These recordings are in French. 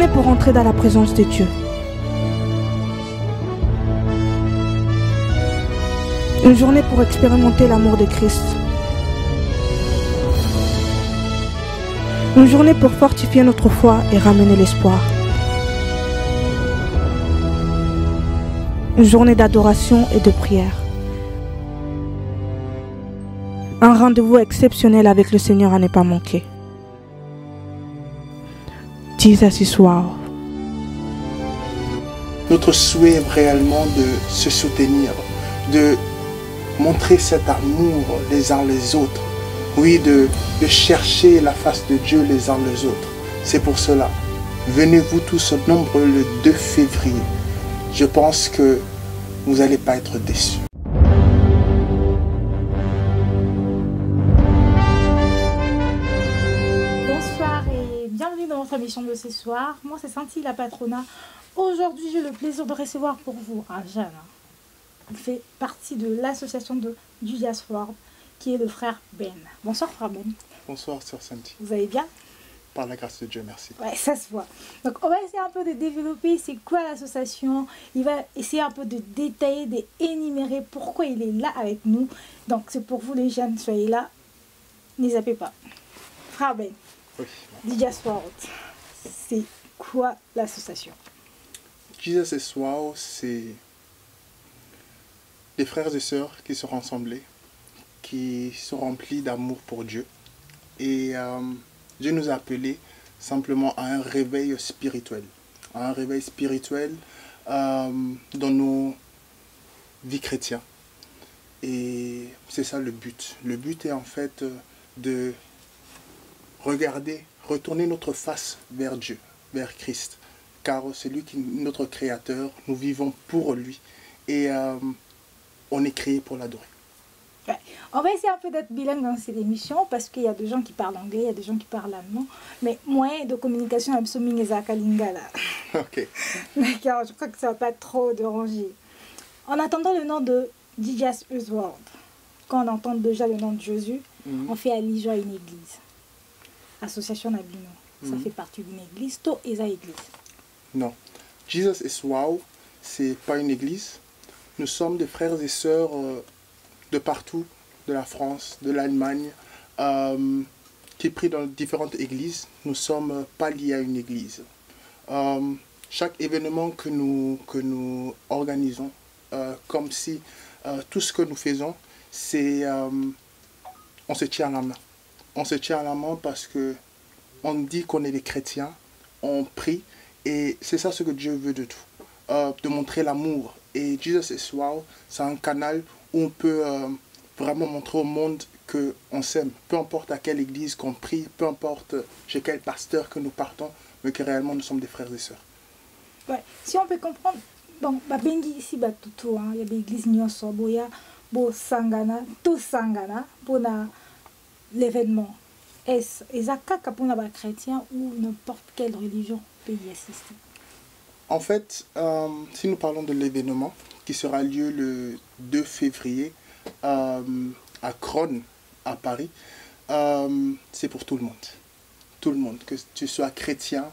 journée pour entrer dans la présence de Dieu. Une journée pour expérimenter l'amour de Christ. Une journée pour fortifier notre foi et ramener l'espoir. Une journée d'adoration et de prière. Un rendez-vous exceptionnel avec le Seigneur à ne pas manquer. Jesus is wow. Notre souhait est réellement de se soutenir, de montrer cet amour les uns les autres. Oui, de chercher la face de Dieu les uns les autres. C'est pour cela. Venez-vous tous nombreux le 2 février. Je pense que vous n'allez pas être déçus. Bonsoir et bienvenue dans votre émission de ce soir. Moi c'est Santi la Patrona. Aujourd'hui j'ai le plaisir de recevoir pour vous un jeune. Il fait partie de l'association de Judas World, qui est le frère Ben. Bonsoir frère Ben. Bonsoir sœur Santi. Vous allez bien? Par la grâce de Dieu, merci. Ouais, ça se voit. Donc on va essayer un peu de développer c'est quoi l'association. Il va essayer un peu de détailler, d'énumérer pourquoi il est là avec nous. Donc c'est pour vous les jeunes, soyez là. N'y zappez pas. Frère Ben, Oui. Judas World, c'est quoi l'association? Jesus is Wow, c'est des frères et sœurs qui sont rassemblés, qui sont remplis d'amour pour Dieu. Et Dieu nous a appelés simplement à un réveil spirituel. À un réveil spirituel dans nos vies chrétiennes. Et c'est ça le but. Le but est en fait de regarder, retourner notre face vers Dieu, vers Christ. Car c'est lui qui est notre créateur, nous vivons pour lui. Et on est créé pour l'adorer. Ouais. On va essayer un peu d'être bilingue dans cette émission parce qu'il y a des gens qui parlent anglais, il y a des gens qui parlent allemand. Mais moyen de communication, absolument, c'est Lingala. Ok. D'accord, je crois que ça ne va pas trop déranger. En attendant le nom de Jesus World, quand on entend déjà le nom de Jésus, on fait allusion à une église. Association Nabino. Ça fait partie d'une église. Toi, et ça église. Non. Jesus is Wow, c'est pas une église. Nous sommes des frères et sœurs de partout, de la France, de l'Allemagne, qui prient dans différentes églises. Nous ne sommes pas liés à une église. Chaque événement que nous organisons, comme si tout ce que nous faisons, c'est on se tient à la main. On se tient à la main parce que on dit qu'on est des chrétiens, on prie, et c'est ça ce que Dieu veut de tout, de montrer l'amour. Et Jesus is Wow, c'est un canal où on peut vraiment montrer au monde qu'on s'aime. Peu importe à quelle église qu'on prie, peu importe chez quel pasteur que nous partons, mais que réellement nous sommes des frères et sœurs. Ouais. Si on peut comprendre, bon, bengi ici, tout, il y a des églises nyonso, boya, bo sangana, tout sangana, pour l'événement. Est-ce que pour les chrétiens ou n'importe quelle religion peut y assister? En fait, si nous parlons de l'événement qui sera lieu le 2 février à Cronne, à Paris, c'est pour tout le monde. Tout le monde, que tu sois chrétien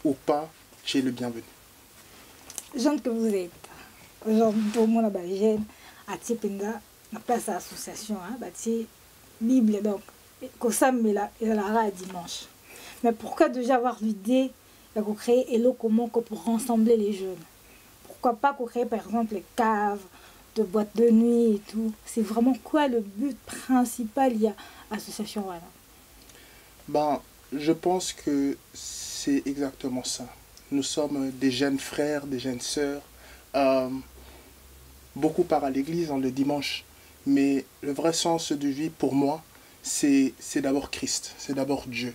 ou pas, tu es le bienvenu. Jeune que vous êtes, aujourd'hui, pour moi, la jeune, à Tipenda, la place à l'association, Bible, donc, que ça me l'a dimanche. Mais pourquoi déjà avoir l'idée de créer Hello Comment pour rassembler les jeunes? Pourquoi pas créer par exemple les caves de boîtes de nuit et tout? C'est vraiment quoi le but principal il y a association voilà? Ben, je pense que c'est exactement ça. Nous sommes des jeunes frères, des jeunes sœurs. Beaucoup partent à l'église le dimanche. Mais le vrai sens de vie pour moi, c'est d'abord Christ, c'est d'abord Dieu.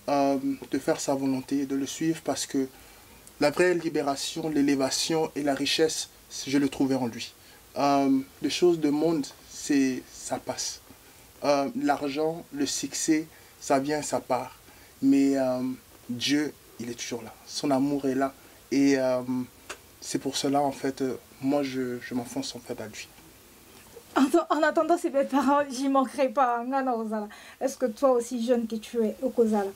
De faire sa volonté, de le suivre parce que la vraie libération, l'élévation et la richesse, je le trouvais en lui. Les choses du monde, ça passe. L'argent, le succès, ça vient, ça part. Mais Dieu, il est toujours là. Son amour est là. Et c'est pour cela, en fait, moi, je m'enfonce en fait à lui. En attendant ces belles paroles, j'y manquerai pas. Est-ce que toi aussi, jeune que tu es, au Kozala,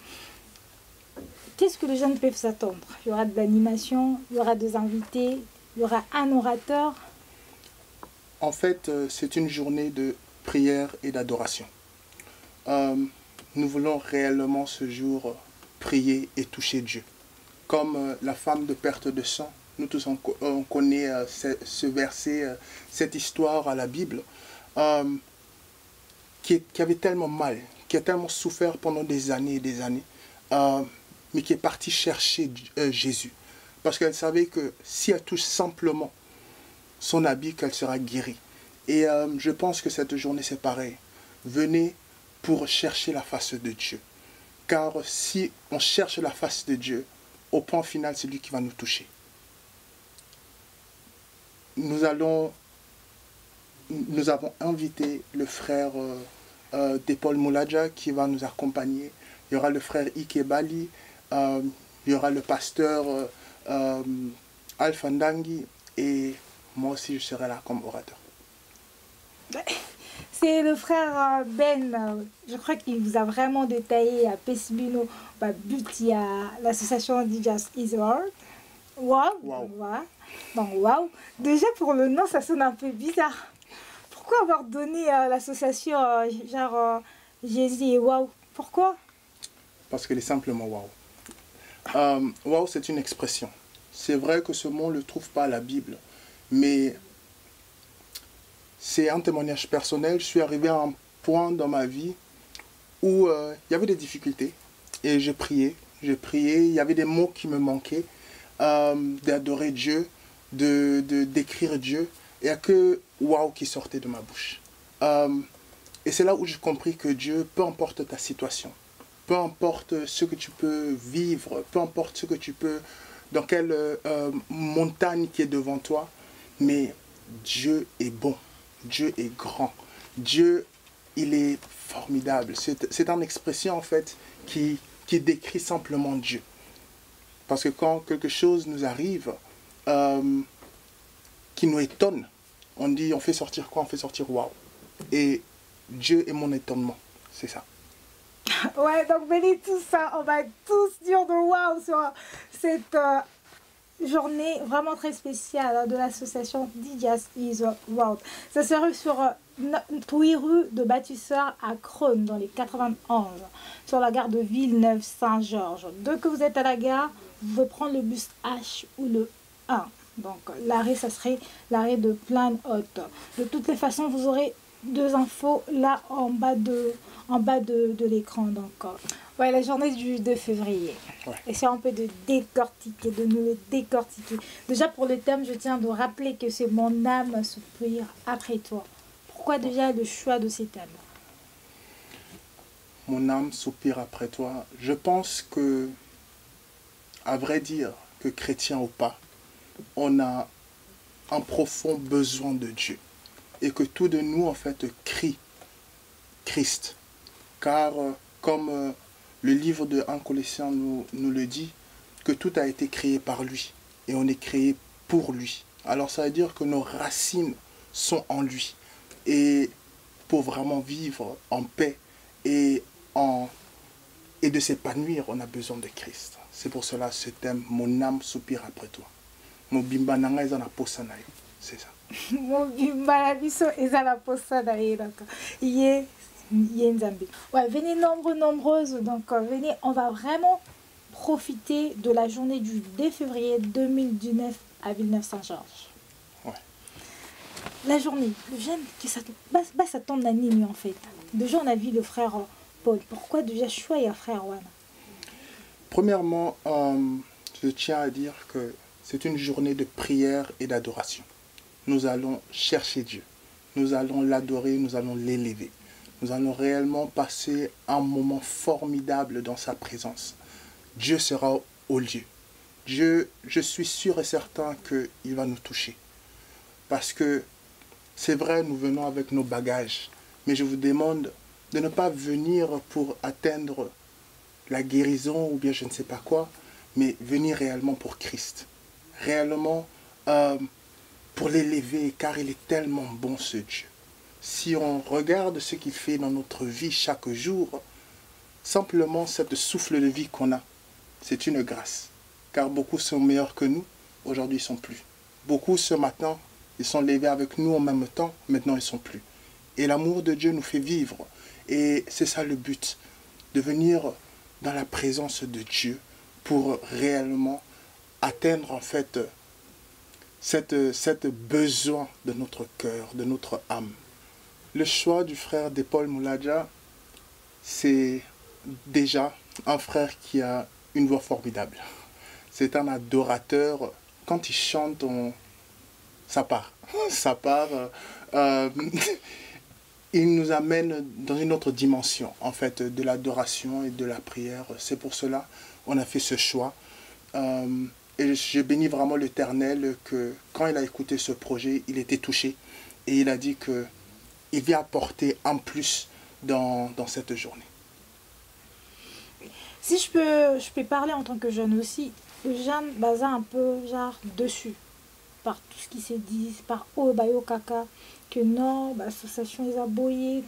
qu'est-ce que les jeunes peuvent s'attendre? Il y aura de l'animation, il y aura des invités, il y aura un orateur. En fait, c'est une journée de prière et d'adoration. Nous voulons réellement ce jour prier et toucher Dieu. Comme la femme de perte de sang, nous tous on connaît ce verset, cette histoire à la Bible, qui avait tellement mal, qui a tellement souffert pendant des années et des années, mais qui est partie chercher Jésus. Parce qu'elle savait que si elle touche simplement son habit, qu'elle sera guérie. Et je pense que cette journée, c'est pareil. Venez pour chercher la face de Dieu. Car si on cherche la face de Dieu, au point final, c'est lui qui va nous toucher. Nous avons invité le frère Paul Moulaja qui va nous accompagner. Il y aura le frère Ike Bali, il y aura le pasteur Alpha Ndangi et moi aussi je serai là comme orateur. C'est le frère Ben, je crois qu'il vous a vraiment détaillé à Pesbino, Butia, l'association DJs Israel. Waouh! Donc, waouh! Déjà pour le nom, ça sonne un peu bizarre. Pourquoi avoir donné l'association Jésus et Waouh? Pourquoi? Parce qu'elle est simplement waouh. Waouh, c'est une expression. C'est vrai que ce mot ne le trouve pas à la Bible, mais c'est un témoignage personnel. Je suis arrivé à un point dans ma vie où il y avait des difficultés et je priais. Il y avait des mots qui me manquaient, d'adorer Dieu, d'écrire Dieu. Il n'y a que waouh qui sortait de ma bouche. Et c'est là où j'ai compris que Dieu, peu importe ta situation, peu importe ce que tu peux vivre, peu importe ce que tu peux, dans quelle montagne qui est devant toi, mais Dieu est bon, Dieu est grand, Dieu, il est formidable. C'est une expression en fait qui décrit simplement Dieu. Parce que quand quelque chose nous arrive, qui nous étonne, on dit, on fait sortir quoi? On fait sortir waouh. Et Dieu est mon étonnement, c'est ça. Ouais, donc venez tous ça, on va tous dire de waouh sur cette journée vraiment très spéciale de l'association DJs is World. Ça sera sur 8 rue de Bâtisseur à Crône, dans les 91, sur la gare de Villeneuve-Saint-Georges. Dès que vous êtes à la gare, vous pouvez prendre le bus H ou le 1. Donc l'arrêt, ça serait l'arrêt de Plaine Haute. De toutes les façons, vous aurez deux infos là en bas de l'écran. Donc ouais, la journée du 2 février. Ouais. Essayons un peu de décortiquer, de nous le décortiquer. Déjà pour le thème, je tiens de rappeler que c'est mon âme soupire après toi. Pourquoi déjà le choix de ces thèmes? Mon âme soupire après toi. Je pense que, à vrai dire, que chrétien ou pas, on a un profond besoin de Dieu. Et que tout de nous, en fait, crie Christ. Car, comme le livre de 1 Colossiens nous le dit, que tout a été créé par lui. Et on est créé pour lui. Alors, ça veut dire que nos racines sont en lui. Et pour vraiment vivre en paix et de s'épanouir, on a besoin de Christ. C'est pour cela ce thème, mon âme soupire après toi. Mon bimba nanga eza na posa na yo. C'est ça. Mon bimba na biso eza na posa na yo. Yé nzambe. Ouais, venez nombreuses. Donc venez, on va vraiment profiter de la journée du 2 février 2019 à Villeneuve-Saint-Georges. Ouais. La journée, le jeune qui s'attend à Nini en fait. Déjà on a vu le frère Paul. Pourquoi déjà choisir frère Wana? Premièrement, je tiens à dire que c'est une journée de prière et d'adoration. Nous allons chercher Dieu. Nous allons l'adorer, nous allons l'élever. Nous allons réellement passer un moment formidable dans sa présence. Dieu sera au lieu. Dieu, je suis sûr et certain qu'il va nous toucher. Parce que c'est vrai, nous venons avec nos bagages. Mais je vous demande de ne pas venir pour atteindre la guérison ou bien je ne sais pas quoi, mais venir réellement pour Christ. Réellement pour l'élever, car il est tellement bon ce Dieu. Si on regarde ce qu'il fait dans notre vie chaque jour, simplement cette souffle de vie qu'on a, c'est une grâce. Car beaucoup sont meilleurs que nous, aujourd'hui ils ne sont plus. Beaucoup ce matin, ils sont levés avec nous en même temps, maintenant ils ne sont plus. Et l'amour de Dieu nous fait vivre. Et c'est ça le but, de venir dans la présence de Dieu pour réellement atteindre en fait cette besoin de notre cœur, de notre âme. Le choix du frère de Paul Moulaja, c'est déjà un frère qui a une voix formidable. C'est un adorateur. Quand il chante, ça part. Ça part. Il nous amène dans une autre dimension, en fait, de l'adoration et de la prière. C'est pour cela qu'on a fait ce choix. Et je bénis vraiment l'Éternel que quand il a écouté ce projet, il était touché. Et il a dit qu'il vient apporter un plus dans cette journée. Si je peux parler en tant que jeune aussi, le jeune basa un peu genre dessus, par tout ce qui s'est dit, par Obayo Kaka, que non, l'association les a boyés,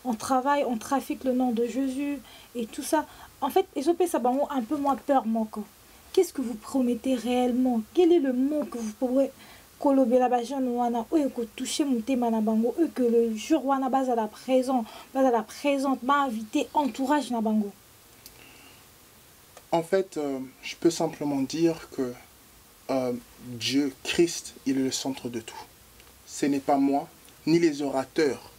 on travaille, on trafique le nom de Jésus et tout ça. En fait, Ezopé ça m'a un peu moins peur, moi. Qu'est-ce que vous promettez réellement? Quel est le mot que vous pourrez kolobela bajeune wana oyo ko toucher motema na bango que le jour wana bazala présente, m'a invité entourage na bango? En fait, je peux simplement dire que Dieu, Christ, il est le centre de tout. Ce n'est pas moi, ni les orateurs,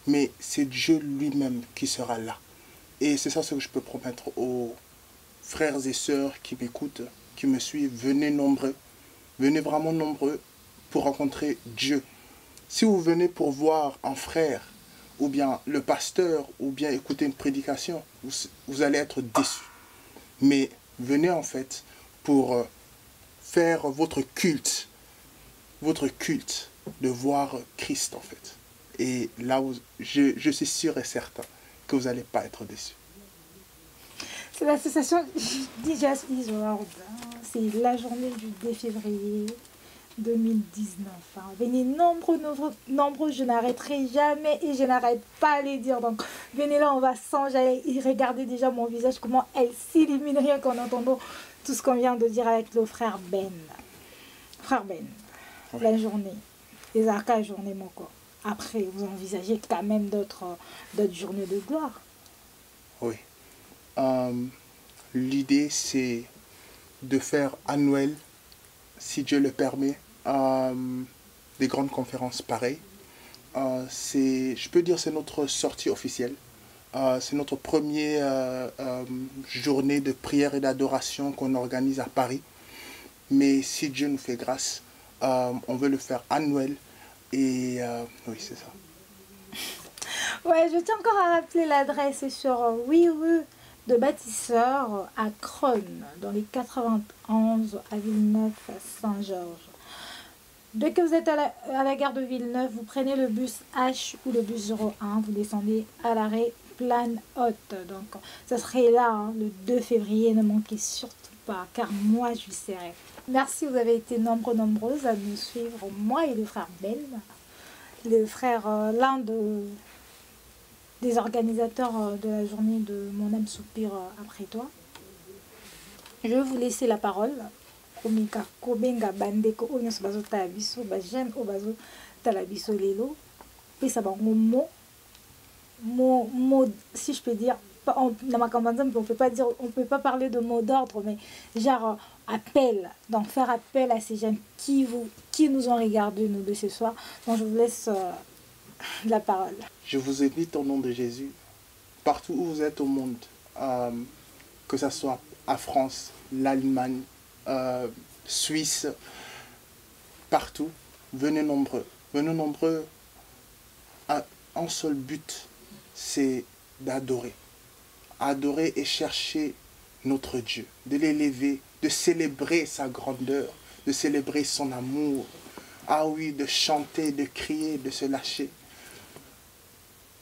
mais c'est Dieu lui-même qui sera là. Et c'est ça ce que je peux promettre aux frères et sœurs qui m'écoutent, qui me suivent. Venez nombreux, venez vraiment nombreux pour rencontrer Dieu. Si vous venez pour voir un frère, ou bien le pasteur, ou bien écouter une prédication, vous allez être déçus. Mais venez en fait pour faire votre culte de voir Christ en fait. Et là, je suis sûr et certain que vous n'allez pas être déçus. C'est l'association Jesus is Lord. C'est la journée du 2 février 2019. Venez nombreux, je n'arrêterai jamais et je n'arrête pas à les dire. Donc venez là, on va s'enjailler et regardez déjà mon visage, comment elle s'illumine rien qu'en entendant tout ce qu'on vient de dire avec le frère Ben. Frère Ben, oui. La journée, les arcades journée, mon corps. Après, vous envisagez quand même d'autres journées de gloire. Oui. L'idée, c'est de faire annuel, si Dieu le permet, des grandes conférences pareilles. Je peux dire c'est notre sortie officielle. C'est notre première journée de prière et d'adoration qu'on organise à Paris. Mais si Dieu nous fait grâce, on veut le faire annuel. Et oui, c'est ça. Ouais, je tiens encore à rappeler l'adresse sur 8 rue de Bâtisseur à Crosne, dans les 91 à Villeneuve, à Saint-Georges. Dès que vous êtes à la gare de Villeneuve, vous prenez le bus H ou le bus 01, vous descendez à l'arrêt Plane Haute. Donc, ça serait là, hein, le 2 février, ne manquez surtout pas, car moi, je serai. Merci, vous avez été nombreuses à nous suivre, moi et le frère Ben, le frère, l'un des organisateurs de la journée de Mon âme soupire après toi. Je vais vous laisser la parole. Komika kobenga bandeko oyo so bazo tala biso ba jeune o bazo tala biso lelo pesa bango mot si je peux dire dans ma campagne on peut pas parler de mot d'ordre mais genre appel, donc faire appel à ces jeunes qui nous ont regardé nous de ce soir. Donc je vous laisse la parole. Je vous invite au nom de Jésus, partout où vous êtes au monde, que ce soit à France, l'Allemagne, Suisse, partout, venez nombreux à un seul but, c'est d'adorer et chercher notre Dieu, de l'élever, de célébrer sa grandeur, de célébrer son amour, ah oui, de chanter, de crier, de se lâcher.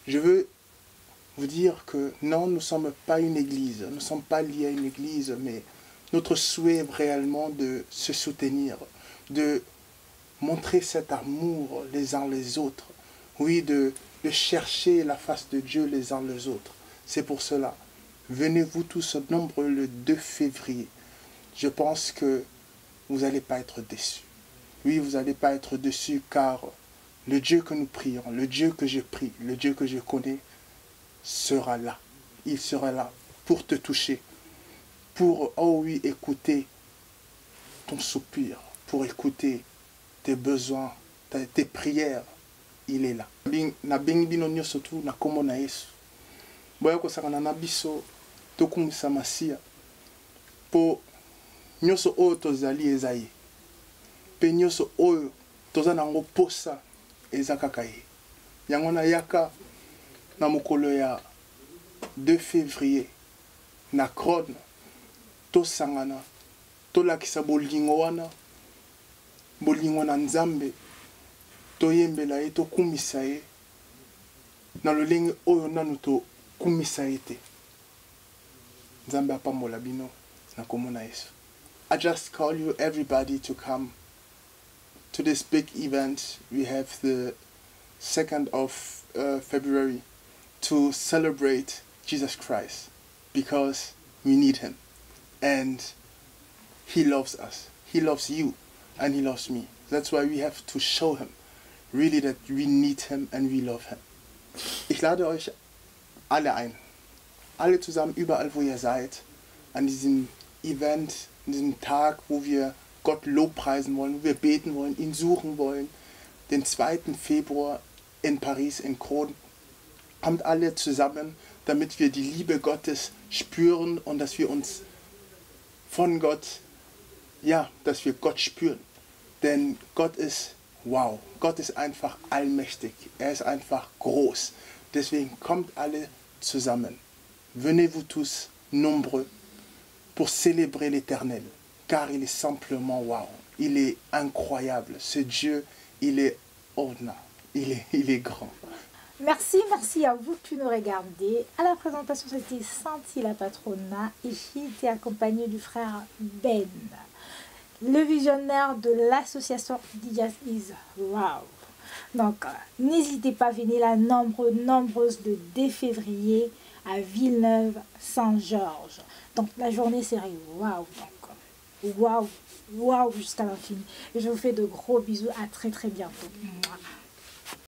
Je veux vous dire que non, nous ne sommes pas une église, nous ne sommes pas liés à une église, mais notre souhait est réellement de se soutenir, de montrer cet amour les uns les autres. Oui, de chercher la face de Dieu les uns les autres. C'est pour cela. Venez-vous tous nombreux le 2 février. Je pense que vous n'allez pas être déçus. Oui, vous n'allez pas être déçus car le Dieu que nous prions, le Dieu que je prie, le Dieu que je connais sera là. Il sera là pour te toucher, pour, oh oui, écouter ton soupir, pour écouter tes besoins, tes prières. Il est là. Na bengi bino nyonso tu na kombo na Yesu. Boya kosakana na biso tokumisa masia po nyonso oyo tozali eza ye. Pe nyonso oyo toza nango posa eza kaka ye. Yango na yaka na mokolo ya 2 février na Krone tosangana tolakisa bolingo wana bolingo na Nzambe toyembela ye tokumisa ye na lolenge oyo nanu tokumisa ye te. Nzambe apambola bino na kombo na Yesu. I just call you everybody to come to this big event. We have the 2nd of February to celebrate Jesus Christ because we need him and he loves us. He loves you and he loves me. That's why we have to show him really that we need him and we love him. Ich lade euch alle ein, alle zusammen, überall wo ihr seid, an diesem Event, an diesem Tag, wo wir Gott lobpreisen wollen, wo wir beten wollen, ihn suchen wollen, den 2. Februar in Paris, in Krone. Kommt alle zusammen, damit wir die Liebe Gottes spüren und dass wir uns von Gott, ja, dass wir Gott spüren. Denn Gott ist wow, Gott ist einfach allmächtig, er ist einfach groß. Deswegen kommt alle zusammen. Venez-vous tous nombreux pour célébrer l'Éternel, car il est simplement wow, il est incroyable. Ce Dieu, il est honnête, il est grand. Merci, merci à vous qui nous regardez. À la présentation, c'était Santi la Patrona et j'ai été accompagnée du frère Ben, le visionnaire de l'association Jesus is Wow. Donc, n'hésitez pas, venez là nombreuses le 2 février à Villeneuve-Saint-Georges. Donc, la journée serait wow. Donc, wow jusqu'à l'infini. Et je vous fais de gros bisous. À très bientôt. Mouah.